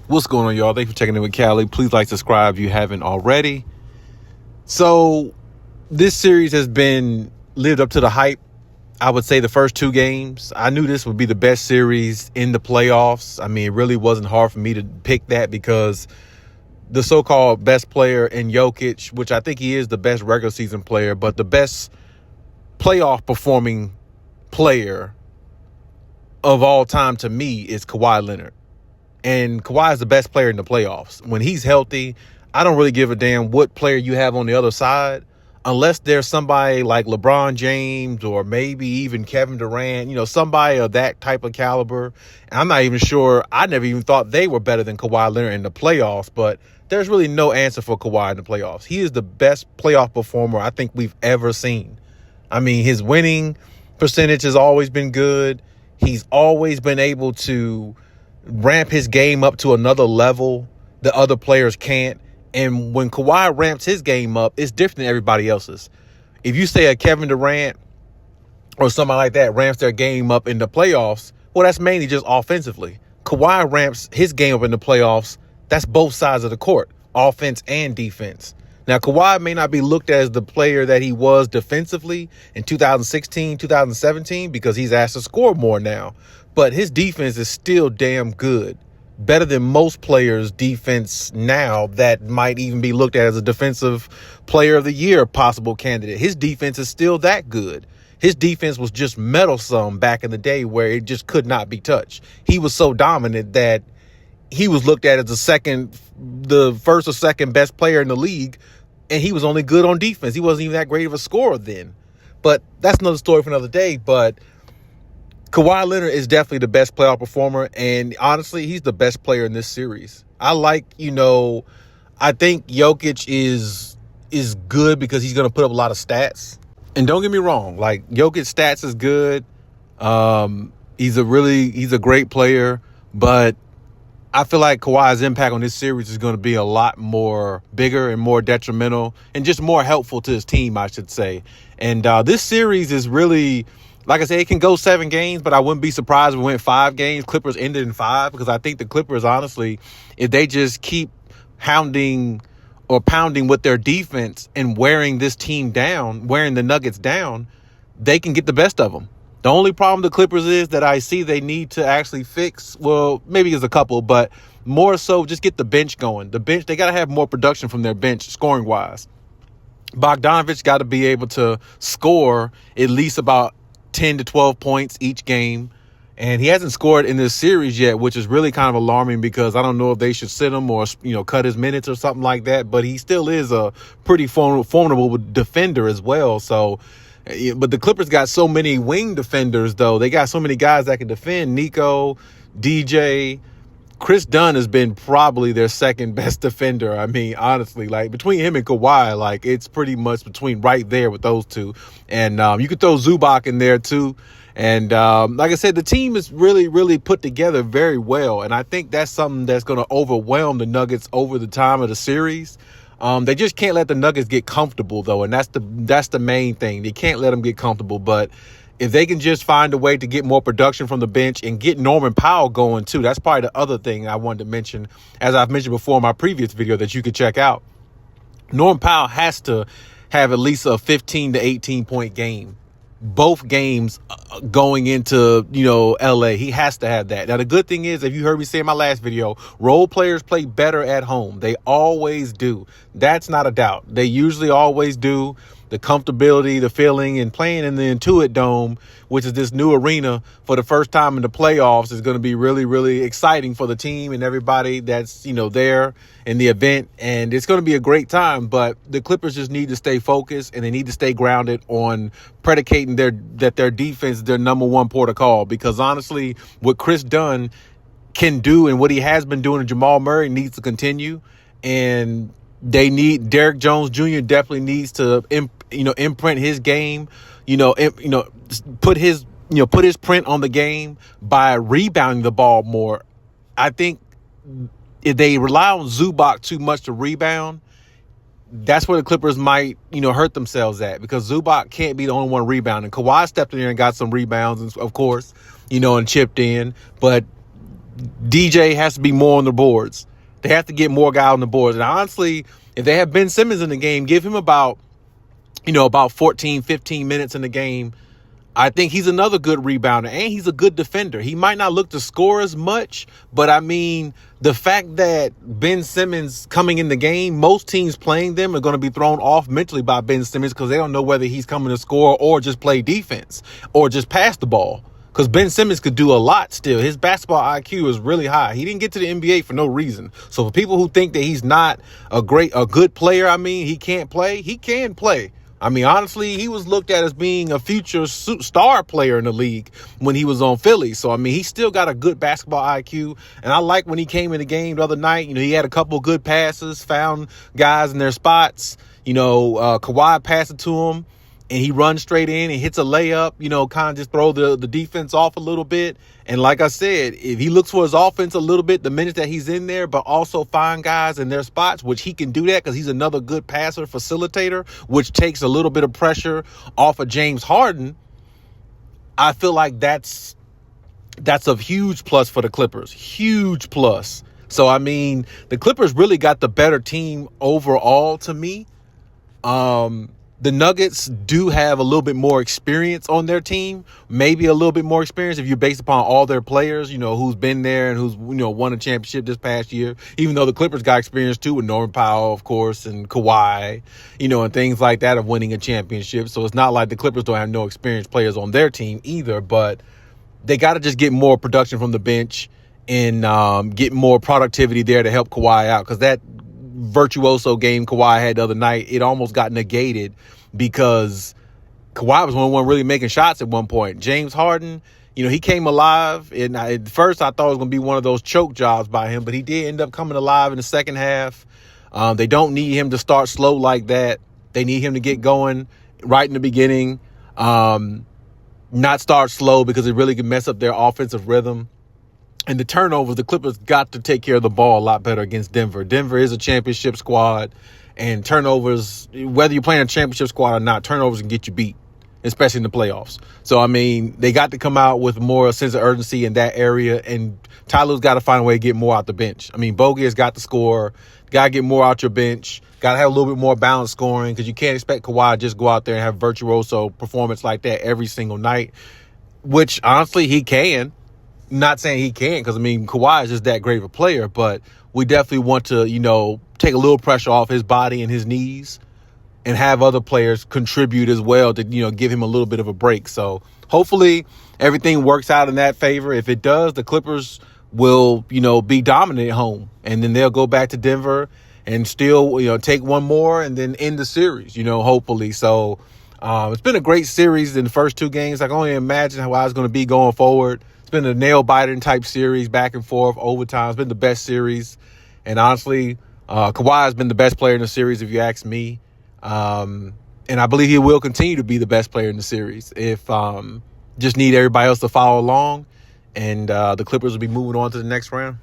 What's going on, y'all? Thanks for checking in with Callie. Please like, subscribe if you haven't already. So this series has been lived up to the hype. I would say the first two games, I knew this would be the best series in the playoffs. I mean, it really wasn't hard for me to pick that because the so-called best player in Jokic, which I think he is the best regular season player, but the best playoff performing player of all time to me is Kawhi Leonard. And Kawhi is the best player in the playoffs. When he's healthy, I don't really give a damn what player you have on the other side, unless there's somebody like LeBron James or maybe even Kevin Durant, somebody of that type of caliber. And I'm not even sure. I never even thought they were better than Kawhi Leonard in the playoffs, but there's really no answer for Kawhi in the playoffs. He is the best playoff performer I think we've ever seen. I mean, his winning percentage has always been good. He's always been able to ramp his game up to another level that other players can't. And when Kawhi ramps his game up, it's different than everybody else's. If you say a Kevin Durant or somebody like that ramps their game up in the playoffs, well, that's mainly just offensively. Kawhi ramps his game up in the playoffs. That's both sides of the court, offense and defense. Now, Kawhi may not be looked at as the player that he was defensively in 2016, 2017, because he's asked to score more now. But his defense is still damn good. Better than most players' defense now that might even be looked at as a defensive player of the year possible candidate. His defense is still that good. His defense was just meddlesome back in the day where it just could not be touched. He was so dominant that he was looked at as the first or second best player in the league, and he was only good on defense. He wasn't even that great of a scorer then. But that's another story for another day. But Kawhi Leonard is definitely the best playoff performer, and honestly, he's the best player in this series. I think Jokic is good because he's going to put up a lot of stats. And don't get me wrong, like Jokic's stats is good. He's a great player, but I feel like Kawhi's impact on this series is going to be a lot more bigger and more detrimental and just more helpful to his team, I should say. And this series is really, like I said, it can go 7 games, but I wouldn't be surprised if we went 5 games. Clippers ended in 5 because I think the Clippers, honestly, if they just keep pounding with their defense and wearing this team down, wearing the Nuggets down, they can get the best of them. The only problem the Clippers is that I see they need to actually fix, well, maybe there's a couple, but more so just get the bench going. The bench, they got to have more production from their bench scoring-wise. Bogdanovich got to be able to score at least about 10 to 12 points each game. And he hasn't scored in this series yet, which is really kind of alarming because I don't know if they should sit him or, cut his minutes or something like that. But he still is a pretty formidable defender as well. So, but the Clippers got so many wing defenders, though. They got so many guys that can defend. Nico, DJ, Chris Dunn has been probably their second best defender. I mean, honestly, like between him and Kawhi, like it's pretty much between right there with those two. And you could throw Zubac in there too. And like I said, the team is really, really put together very well. And I think that's something that's going to overwhelm the Nuggets over the time of the series. They just can't let the Nuggets get comfortable, though. And that's the main thing. They can't let them get comfortable. But if they can just find a way to get more production from the bench and get Norman Powell going, too, that's probably the other thing I wanted to mention, as I've mentioned before in my previous video that you could check out. Norman Powell has to have at least a 15 to 18-point game. Both games going into, LA. He has to have that. Now, the good thing is, if you heard me say in my last video, role players play better at home. They always do. That's not a doubt. They usually always do. The comfortability, the feeling, and playing in the Intuit Dome, which is this new arena for the first time in the playoffs, is going to be really, really exciting for the team and everybody that's, there in the event. And it's going to be a great time. But the Clippers just need to stay focused, and they need to stay grounded on predicating that their defense is their number one protocol. Because honestly, what Chris Dunn can do and what he has been doing to Jamal Murray needs to continue. And they need Derrick Jones Jr. definitely needs to imprint his game, put his print on the game by rebounding the ball more. I think if they rely on Zubac too much to rebound, that's where the Clippers might, hurt themselves at, because Zubac can't be the only one rebounding. Kawhi stepped in there and got some rebounds, of course, and chipped in, but DJ has to be more on the boards. They have to get more guys on the boards. And honestly, if they have Ben Simmons in the game, give him about 14, 15 minutes in the game. I think he's another good rebounder, and he's a good defender. He might not look to score as much, but I mean, the fact that Ben Simmons coming in the game, most teams playing them are going to be thrown off mentally by Ben Simmons because they don't know whether he's coming to score or just play defense or just pass the ball. Because Ben Simmons could do a lot still. His basketball IQ is really high. He didn't get to the NBA for no reason. So for people who think that he's not a good player, I mean, he can't play, he can play. I mean, honestly, he was looked at as being a future star player in the league when he was on Philly. So, I mean, he still got a good basketball IQ. And I like when he came in the game the other night, he had a couple good passes, found guys in their spots. Kawhi passed it to him, and he runs straight in and hits a layup, kind of just throw the defense off a little bit. And like I said, if he looks for his offense a little bit, the minutes that he's in there, but also find guys in their spots, which he can do that because he's another good passer, facilitator, which takes a little bit of pressure off of James Harden. I feel like that's a huge plus for the Clippers. Huge plus. So, I mean, the Clippers really got the better team overall to me. The Nuggets do have a little bit more experience on their team, maybe a little bit more experience if you base upon all their players, who's been there and who's, won a championship this past year, even though the Clippers got experience too with Norman Powell, of course, and Kawhi, and things like that of winning a championship. So it's not like the Clippers don't have no experienced players on their team either, but they got to just get more production from the bench and get more productivity there to help Kawhi out, because that virtuoso game Kawhi had the other night, it almost got negated because Kawhi was the one really making shots at one point. James Harden, he came alive, and at first I thought it was going to be one of those choke jobs by him, but he did end up coming alive in the second half. They don't need him to start slow like that. They need him to get going right in the beginning, not start slow, because it really can mess up their offensive rhythm. And the turnovers, the Clippers got to take care of the ball a lot better against Denver. Denver is a championship squad, and turnovers, whether you're playing a championship squad or not, turnovers can get you beat, especially in the playoffs. So, I mean, they got to come out with more sense of urgency in that area, and Tyler's got to find a way to get more out the bench. I mean, Bogey has got to score. Got to get more out your bench. Got to have a little bit more balanced scoring, because you can't expect Kawhi to just go out there and have virtuoso performance like that every single night, which, honestly, he can. Not saying he can't, because, I mean, Kawhi is just that great of a player, but we definitely want to, take a little pressure off his body and his knees and have other players contribute as well to, give him a little bit of a break. So hopefully everything works out in that favor. If it does, the Clippers will, be dominant at home, and then they'll go back to Denver and still, take one more and then end the series, hopefully. So it's been a great series in the first two games. I can only imagine how it's going to be going forward. It's been a nail-biting type series, back and forth, overtime. It's been the best series. And honestly, Kawhi has been the best player in the series, if you ask me. And I believe he will continue to be the best player in the series if just need everybody else to follow along. And the Clippers will be moving on to the next round.